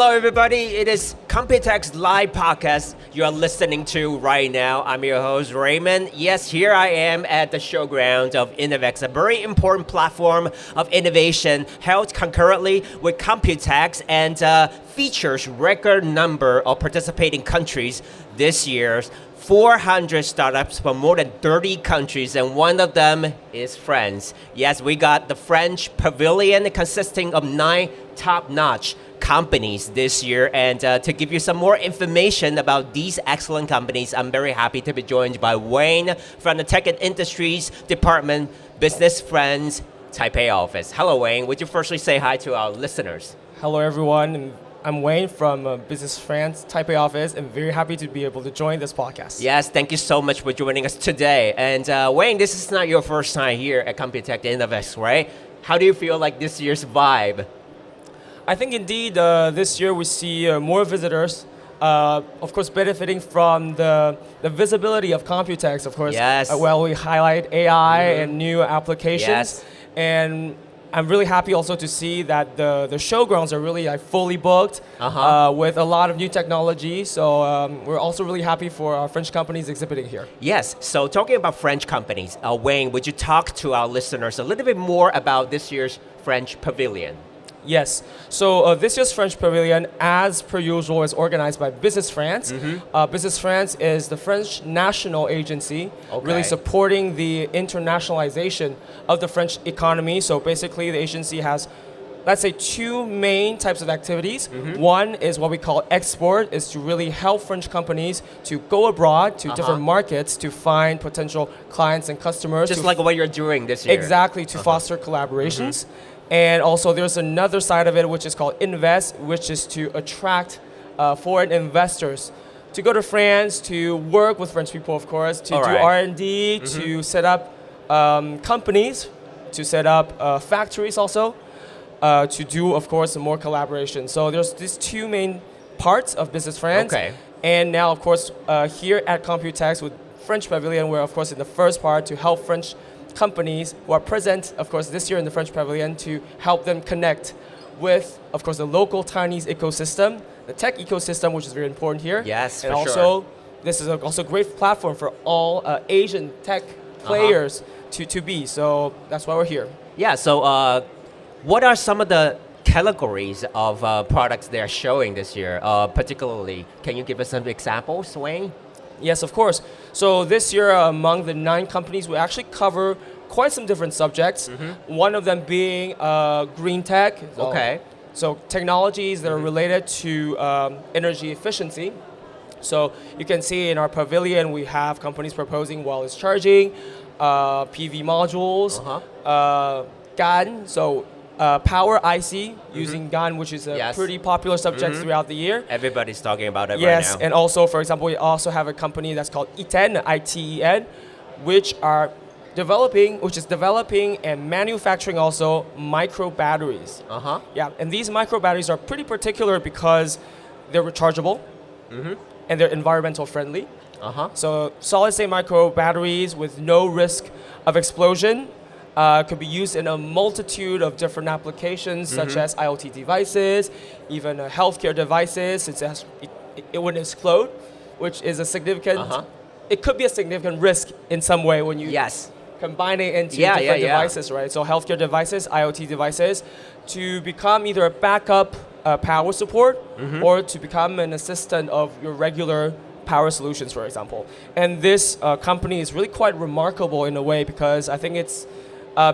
Hello, everybody. It is COMPUTEX live podcast you are listening to right now. I'm your host, Raymond. Yes, here I am at the showground of Innovex, a very important platform of innovation held concurrently with COMPUTEX and features record number of participating countries this year. 400 startups from more than 30 countries, and one of them is France. Yes, we got the French pavilion consisting of 9 top-notch companies this year. And to give you some more information about these excellent companies, I'm very happy to be joined by Wayne from the Tech and Industries Department, Business Friends, Taipei office. Hello, Wayne. Would you firstly say hi to our listeners? Hello, everyone. I'm Wayne from Business Friends Taipei office, and very happy to be able to join this podcast. Yes, thank you so much for joining us today. And Wayne, this is not your first time here at COMPUTEX Innovex, right? How do you feel like this year's vibe? I think indeed this year we see more visitors, of course benefiting from the visibility of COMPUTEX, of course. Yes. Well, we highlight AI and new applications. Yes. And I'm really happy also to see that the showgrounds are really fully booked with a lot of new technology. So we're also really happy for our French companies exhibiting here. Yes, so talking about French companies, Wayne, would you talk to our listeners a little bit more about this year's French Pavilion? Yes. So this year's French Pavilion, as per usual, is organized by Business France. Business France is the French national agency, really supporting the internationalization of the French economy. So basically, the agency has, let's say, 2 main types of activities. One is what we call export, is to really help French companies to go abroad to different markets to find potential clients and customers. Just like what you're doing this year. Exactly, to foster collaborations. And also there's another side of it which is called invest, which is to attract foreign investors to go to France, to work with French people, of course, to do R&D, to set up companies, to set up factories also, to do, of course, more collaboration. So there's these 2 main parts of Business France. And now, of course, here at COMPUTEX with French Pavilion, we're, of course, in the first part to help French companies who are present, of course, this year in the French Pavilion to help them connect with, of course, the local Chinese ecosystem, the tech ecosystem, which is very important here. Yes, and for also, sure. This is also a great platform for all Asian tech players to be. So that's why we're here. Yeah, so what are some of the categories of products they're showing this year, particularly? Can you give us some examples, Wayne? Yes, of course. So this year, among the 9 companies, we actually cover quite some different subjects. One of them being green tech. So technologies that are related to energy efficiency. So you can see in our pavilion, we have companies proposing wireless charging, PV modules, GaN. So power IC using GaN, which is a pretty popular subject throughout the year. Everybody's talking about it right now. Yes, and also, for example, we also have a company that's called ITEN, ITEN, which is developing and manufacturing also micro batteries. Yeah, and these micro batteries are pretty particular because they're rechargeable and they're environmental friendly. So solid state micro batteries with no risk of explosion. Could be used in a multitude of different applications, such as IoT devices, even healthcare devices, since it wouldn't explode, which is a significant, it could be a significant risk in some way when you combine it into different devices, right? So healthcare devices, IoT devices, to become either a backup power support or to become an assistant of your regular power solutions, for example. And this company is really quite remarkable in a way because I think it's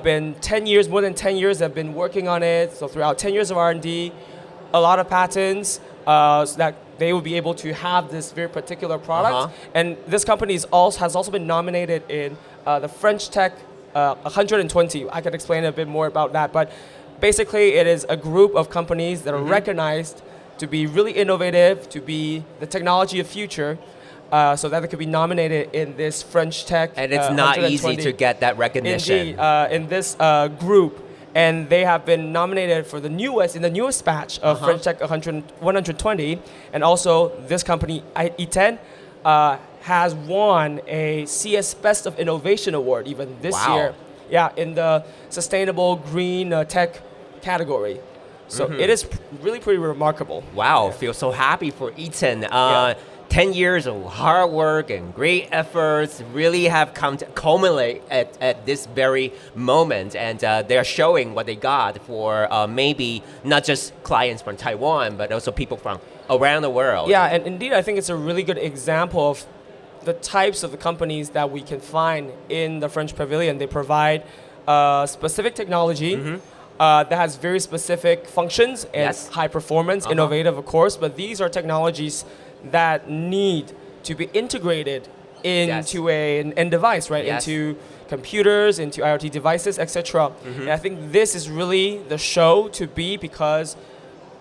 been 10 years, more than 10 years they've been working on it. So throughout 10 years of R&D, a lot of patents, so that they will be able to have this very particular product. And this company has also been nominated in the French Tech 120. I can explain a bit more about that. But basically, it is a group of companies that are recognized to be really innovative, to be the technology of future, so that it could be nominated in this French Tech. And it's not easy to get that recognition. Indeed, in this group. And they have been nominated for the newest batch of French Tech 120. And also, this company, E10, has won a CS Best of Innovation Award even this year. Yeah, in the sustainable green tech category. So it is really pretty remarkable. Wow, feel so happy for Eaton. 10 years of hard work and great efforts really have come to culminate at this very moment, and they're showing what they got for maybe not just clients from Taiwan, but also people from around the world. Yeah, and indeed I think it's a really good example of the types of the companies that we can find in the French Pavilion. They provide specific technology that has very specific functions and high performance, innovative of course, but these are technologies that need to be integrated into an end device, right? Into computers, into IoT devices, etc. And I think this is really the show to be, because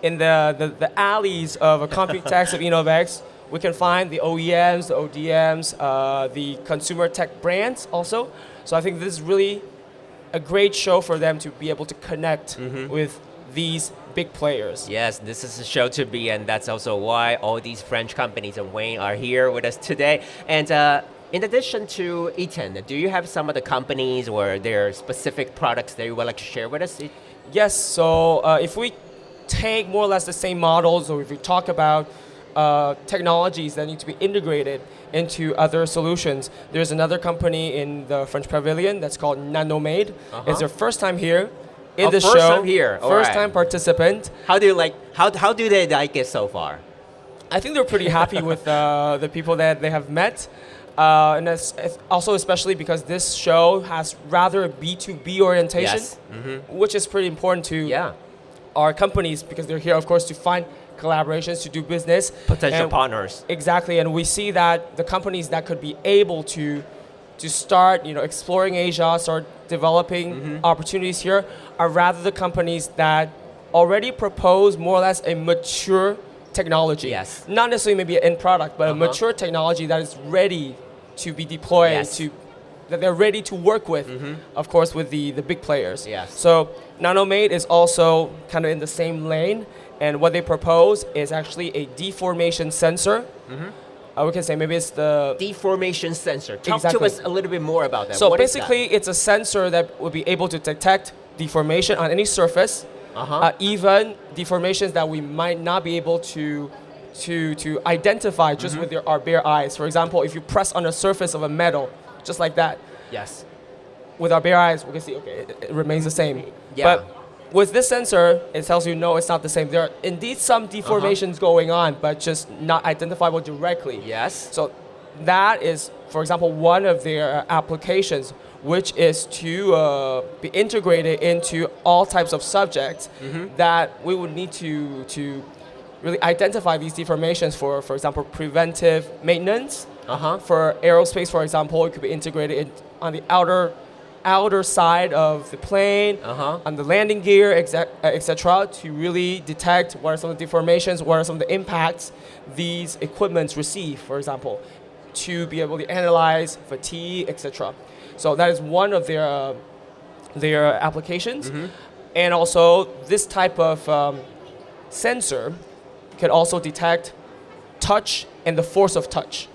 in the alleys of a COMPUTEX of Innovex, we can find the OEMs, the ODMs, the consumer tech brands also. So I think this is really a great show for them to be able to connect with these big players. Yes, this is a show to be, and that's also why all these French companies and Wayne are here with us today. And in addition to Eaton, do you have some of the companies or their specific products that you would like to share with us? Yes, so if we take more or less the same models, or if we talk about technologies that need to be integrated into other solutions, there's another company in the French Pavilion that's called Nanomade. It's their first time here in the show. First time here. First time participant. How do they like it so far? I think they're pretty happy with the people that they have met. And that's also especially because this show has rather a B2B orientation, which is pretty important to our companies, because they're here, of course, to find collaborations, to do business. Potential partners. Exactly, and we see that the companies that could be able to start, exploring Asia, start developing opportunities here, are rather the companies that already propose more or less a mature technology. Yes. Not necessarily maybe an end product, but a mature technology that is ready to be deployed, that they're ready to work with, of course, with the big players. Yes. So Nanomade is also kind of in the same lane, and what they propose is actually a deformation sensor. We can say maybe it's the deformation sensor. Talk to us a little bit more about that. So what basically, it's a sensor that will be able to detect deformation on any surface, even deformations that we might not be able to identify just with our bare eyes. For example, if you press on the surface of a metal, just like that. Yes. With our bare eyes, we can see, okay, it remains the same. Yeah. But with this sensor, it tells you, no, it's not the same. There are indeed some deformations going on, but just not identifiable directly. Yes. So that is, for example, one of their applications, which is to be integrated into all types of subjects that we would need to really identify these deformations for example, preventive maintenance. For aerospace, for example, it could be integrated on the outer side of the plane, on the landing gear, etc., to really detect what are some of the deformations, what are some of the impacts these equipments receive, for example, to be able to analyze fatigue, etc. So that is one of their applications. And also, this type of sensor could also detect touch and the force of touch.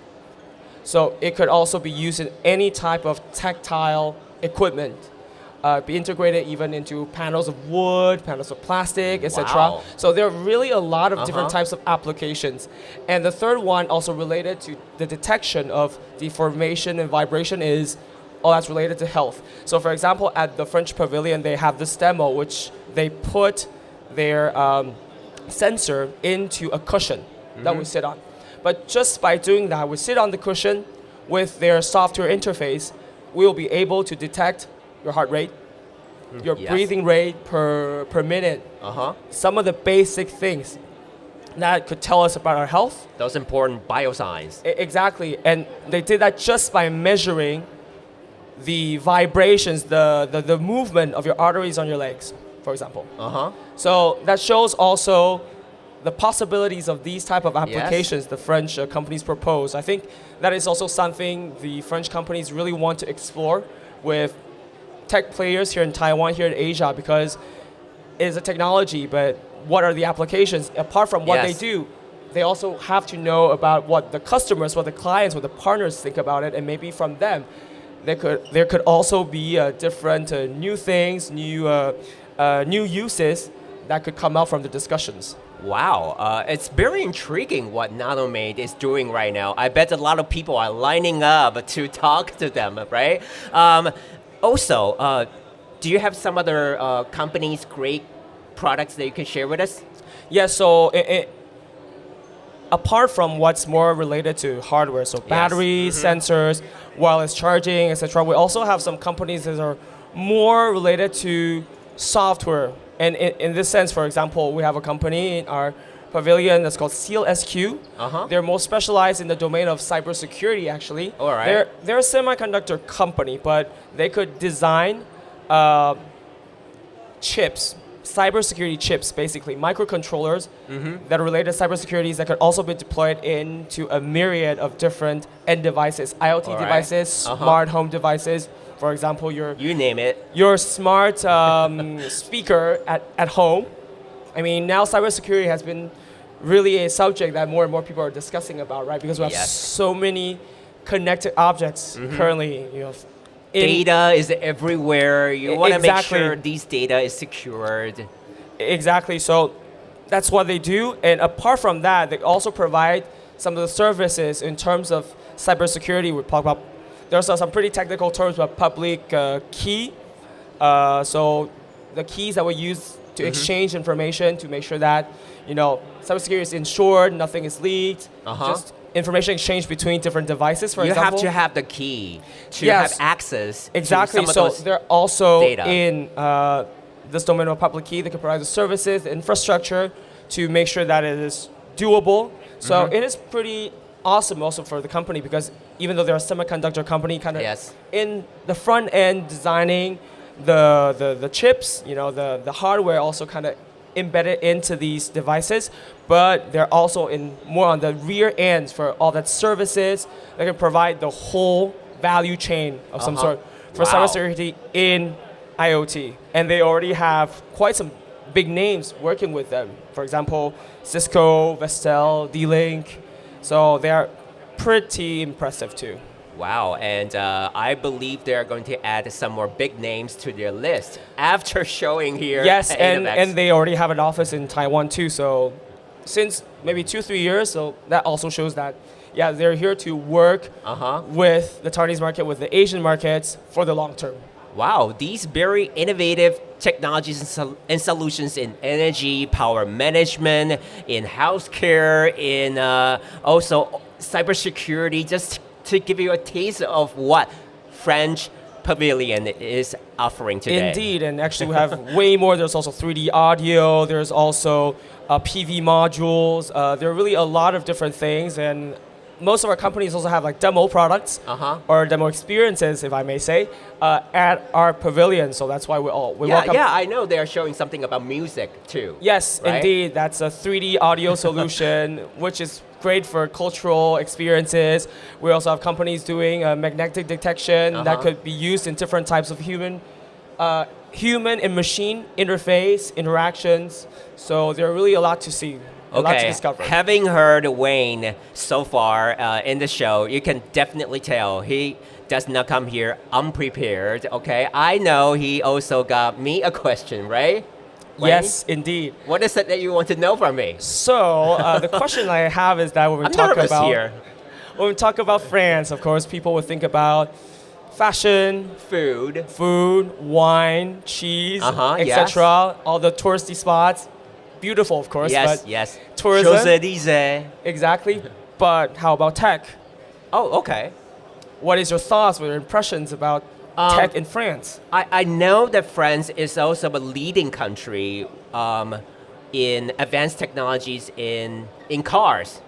So it could also be used in any type of tactile equipment, be integrated even into panels of wood, panels of plastic, etc. Wow. So there are really a lot of different types of applications. And the third one, also related to the detection of deformation and vibration, is all that's related to health. So for example, at the French Pavilion, they have this demo which they put their sensor into a cushion that we sit on. But just by doing that, we sit on the cushion with their software interface, we will be able to detect your heart rate, your breathing rate per minute, some of the basic things that could tell us about our health. Those important biosigns. Exactly, and they did that just by measuring the vibrations, the movement of your arteries on your legs, for example. So that shows also the possibilities of these type of applications the French companies propose. I think that is also something the French companies really want to explore with tech players here in Taiwan, here in Asia, because it is a technology, but what are the applications? Apart from what they do, they also have to know about what the customers, what the clients, what the partners think about it, and maybe from them, there could also be different new things, new uses that could come out from the discussions. Wow, it's very intriguing what Nanomade is doing right now. I bet a lot of people are lining up to talk to them, right? Also, do you have some other companies, great products that you can share with us? Yeah, so apart from what's more related to hardware, so batteries, sensors, wireless charging, etc., we also have some companies that are more related to software. And in this sense, for example, we have a company in our pavilion that's called SEAL-SQ. They're more specialized in the domain of cybersecurity, actually. All right. They're a semiconductor company, but they could design chips, cybersecurity chips, basically, microcontrollers that are related to cybersecurity that could also be deployed into a myriad of different end devices, IoT devices, smart home devices. For example, you name it. Your smart speaker at home. I mean, now cybersecurity has been really a subject that more and more people are discussing about, right? Because we have so many connected objects currently. Data is everywhere. You want to make sure these data is secured. Exactly. So that's what they do. And apart from that, they also provide some of the services in terms of cybersecurity. We talk about. There's some pretty technical terms about public key. So the keys that we use to exchange information to make sure that cybersecurity is ensured, nothing is leaked, just information exchange between different devices. For example, you have to have the key to have access. Exactly. To some of so they're also data. in this domain of public key. They can provide the services, the infrastructure to make sure that it is doable. So it is pretty awesome also for the company because even though they're a semiconductor company, kind of in the front end designing the chips, the hardware also kind of embedded into these devices, but they're also more on the rear ends for all that services. They can provide the whole value chain of some sort for cybersecurity in IoT, and they already have quite some big names working with them. For example, Cisco, Vestel, D-Link. So they are pretty impressive too. Wow, and I believe they're going to add some more big names to their list after showing here. Yes, at and they already have an office in Taiwan too. So since maybe 2-3 years, so that also shows that they're here to work with the Taiwanese market, with the Asian markets for the long term. Wow, these very innovative technologies and solutions in energy, power management, in healthcare, in also cybersecurity, just to give you a taste of what French Pavilion is offering today. Indeed, and actually we have way more. There's also 3D audio, there's also PV modules. There are really a lot of different things, and most of our companies also have like demo products or demo experiences, if I may say, at our pavilion. So that's why we welcome. Yeah, I know they are showing something about music too. Yes, right? Indeed. That's a 3D audio solution, which is great for cultural experiences. We also have companies doing magnetic detection that could be used in different types of human and machine interface interactions. So there are really a lot to see. A lot to discover. Having heard Wayne so far in the show, you can definitely tell he does not come here unprepared, okay? I know he also got me a question, right? Wayne? Yes, indeed. What is it that you want to know from me? So the question I have is that when we talk about France, of course, people would think about fashion, food, wine, cheese, etc. All the touristy spots. Beautiful, of course, but tourism. Champs-Élysées. Exactly. But how about tech? Oh, okay. What is your thoughts, your impressions about tech in France? I know that France is also a leading country in advanced technologies in cars,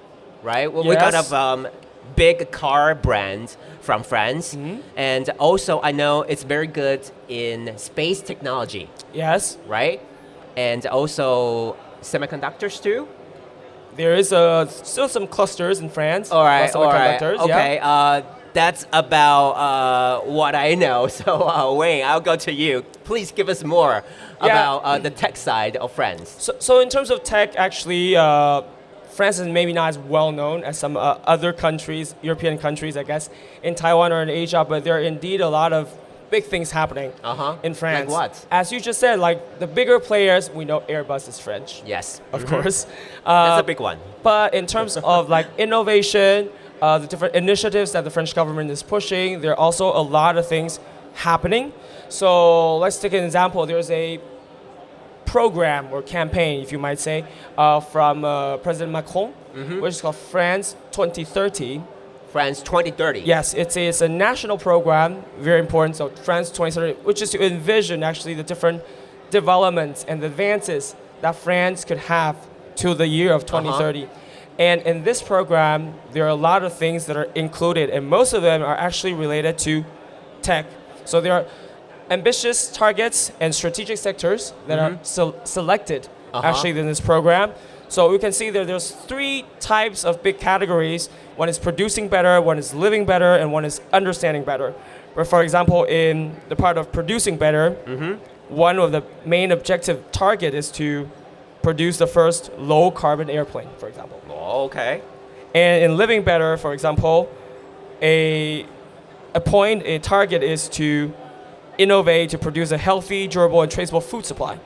right? Well, we got a big car brand from France. And also I know it's very good in space technology. Yes. Right? And also semiconductors too? There is still some clusters in France. All right. Okay, that's about what I know. So Wayne, I'll go to you. Please give us more about the tech side of France. So in terms of tech, actually, France is maybe not as well known as some other countries, European countries, I guess, in Taiwan or in Asia, but there are indeed a lot of big things happening in France. Like what? As you just said, like the bigger players, we know Airbus is French. Yes. Of course. That's a big one. But in terms of like innovation, the different initiatives that the French government is pushing, there are also a lot of things happening. So let's take an example. There's a program or campaign, if you might say, from President Macron, which is called France 2030. France 2030. Yes, it's a national program, very important. So France 2030, which is to envision actually the different developments and advances that France could have to the year of 2030. And in this program, there are a lot of things that are included, and most of them are actually related to tech. So there are ambitious targets and strategic sectors that are selected actually in this program. So we can see that there's 3 types of big categories. One is producing better, one is living better, and one is understanding better. But for example, in the part of producing better, one of the main objective target is to produce the first low carbon airplane, for example. Oh, okay. And in living better, for example, a target is to innovate to produce a healthy, durable, and traceable food supply.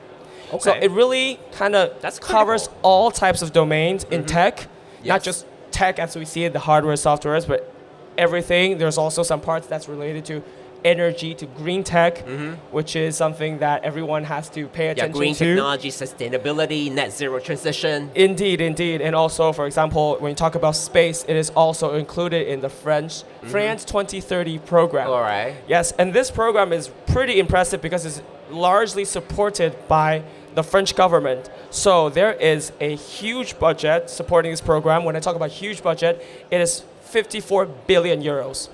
Okay. So it really kind of covers all types of domains in tech, not just tech as we see it, the hardware, softwares, but everything. There's also some parts that's related to energy, to green tech, which is something that everyone has to pay attention to. Green technology, sustainability, net zero transition. Indeed. And also, for example, when you talk about space, it is also included in the France 2030 program. All right. Yes, and this program is pretty impressive because it's largely supported by the French government. So there is a huge budget supporting this program. When I talk about huge budget, it is 54 billion euros.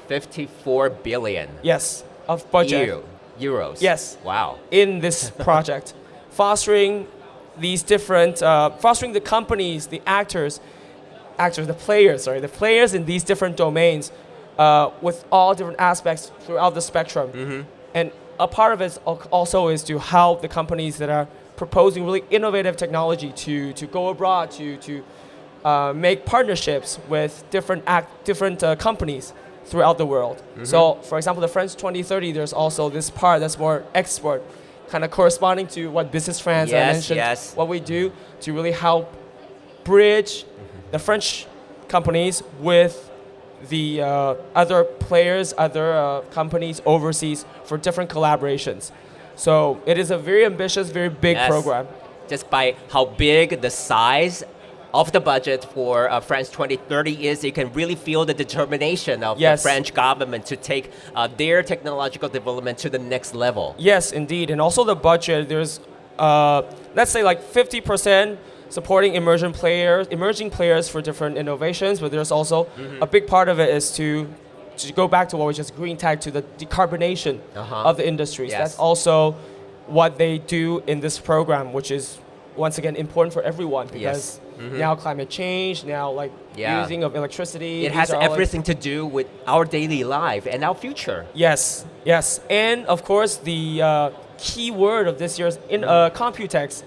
54 billion. Yes, of budget. Euros. Yes. Wow. In this project, fostering these different, fostering the companies, the the players in these different domains with all different aspects throughout the spectrum. And a part of it also is to help the companies that are proposing really innovative technology to go abroad, to make partnerships with different companies throughout the world. So, for example, the France 2030, there's also this part that's more export, kind of corresponding to what Business France I mentioned, what we do to really help bridge the French companies with the other players, other companies overseas for different collaborations. So it is a very ambitious, very big program. Just by how big the size of the budget for France 2030 is, you can really feel the determination of the French government to take their technological development to the next level. Yes, indeed. And also the budget, there's, let's say like 50% supporting emerging players for different innovations, but there's also a big part of it is to go back to what was just green tech, to the decarbonation of the industries. That's also what they do in this program, which is once again important for everyone because now climate change, now like using of electricity. It has everything to do with our daily life and our future. Yes. And of course the key word of this year's COMPUTEX,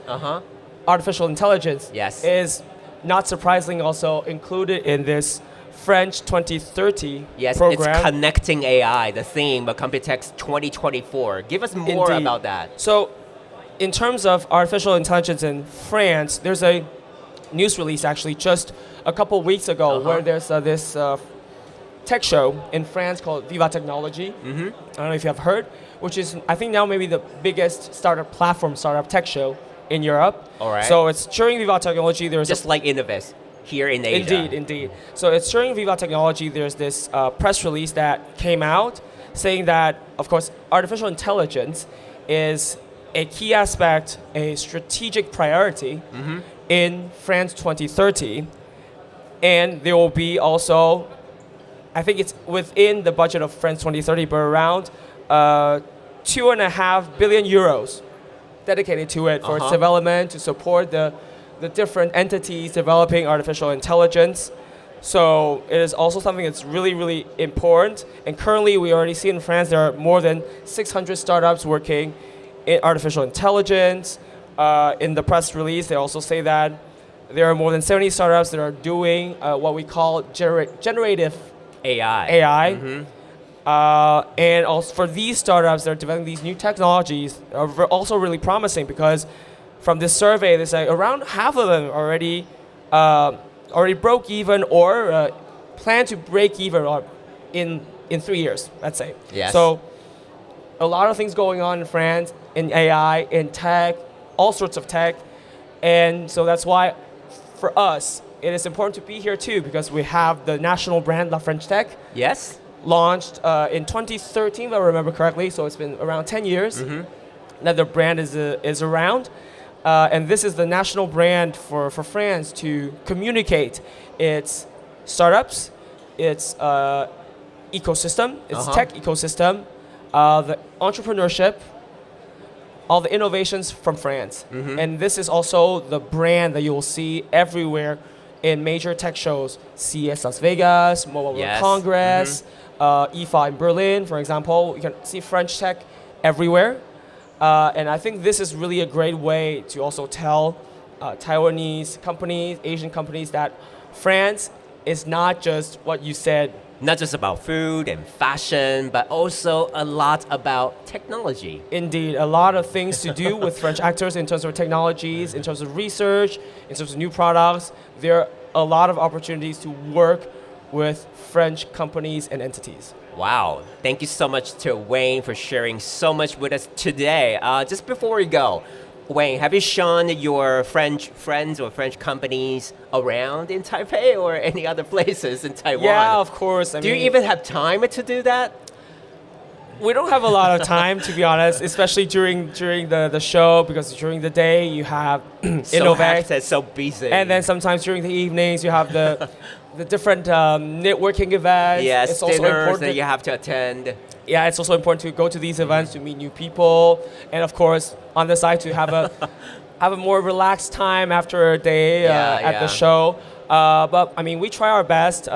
artificial intelligence, is not surprisingly also included in this French 2030 program. It's connecting AI, the theme of COMPUTEX 2024. Give us more about that. So in terms of artificial intelligence in France, there's a news release actually just a couple weeks ago where there's this tech show in France called Viva Technology. I don't know if you have heard, which is I think now maybe the biggest startup tech show in Europe. All right. So it's during Viva Technology. There's just like Innovest here in Asia. Indeed. So it's during Viva Technology. There's this press release that came out saying that, of course, artificial intelligence is a key aspect, a strategic priority in France 2030. And there will be also, I think it's within the budget of France 2030, but around 2.5 billion euros dedicated to it for its development, to support the different entities developing artificial intelligence. So it is also something that's really, really important. And currently we already see in France there are more than 600 startups working in artificial intelligence. In the press release, they also say that there are more than 70 startups that are doing what we call generative AI. And also for these startups that are developing these new technologies are also really promising because from this survey, they say around half of them already broke even or plan to break even in 3 years, let's say. Yes. So a lot of things going on in France, in AI, in tech, all sorts of tech. And so that's why for us, it is important to be here too because we have the national brand La French Tech. Yes. Launched in 2013, if I remember correctly, so it's been around 10 years that the brand is around. And this is the national brand for France to communicate its startups, its ecosystem, its tech ecosystem, the entrepreneurship, all the innovations from France. And this is also the brand that you will see everywhere in major tech shows, CES Las Vegas, Mobile World Congress, IFA in Berlin, for example. You can see French tech everywhere. And I think this is really a great way to also tell Taiwanese companies, Asian companies that France is not just what you said. Not just about food and fashion, but also a lot about technology. Indeed, a lot of things to do with French actors in terms of technologies, in terms of research, in terms of new products. There are a lot of opportunities to work with French companies and entities. Wow, thank you so much to Wayne for sharing so much with us today. Just before we go, Wayne, have you shown your French friends or French companies around in Taipei or any other places in Taiwan? Yeah, of course. Do you even have time to do that? We don't have a lot of time, to be honest, especially during the show, because during the day you have Innovex. So busy. And then sometimes during the evenings you have the different networking events. Yes, it's also dinners important that you have to attend. Yeah, it's also important to go to these events to meet new people, and of course on the side to have a more relaxed time after a day at the show. But I mean, we try our best.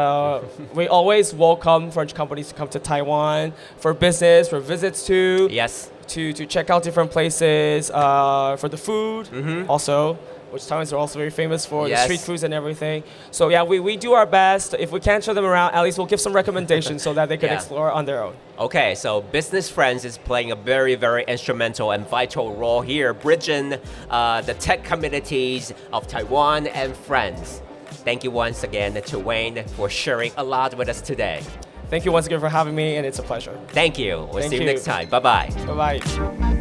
We always welcome French companies to come to Taiwan for business, for visits too. Yes. To check out different places, for the food also, which Taiwanese are also very famous for, the street foods and everything. So yeah, we do our best. If we can't show them around, at least we'll give some recommendations so that they can explore on their own. Okay, so Business Friends is playing a very, very instrumental and vital role here, bridging the tech communities of Taiwan and France. Thank you once again to Wayne for sharing a lot with us today. Thank you once again for having me, and it's a pleasure. Thank you. We'll see you next time. Bye-bye. Bye-bye.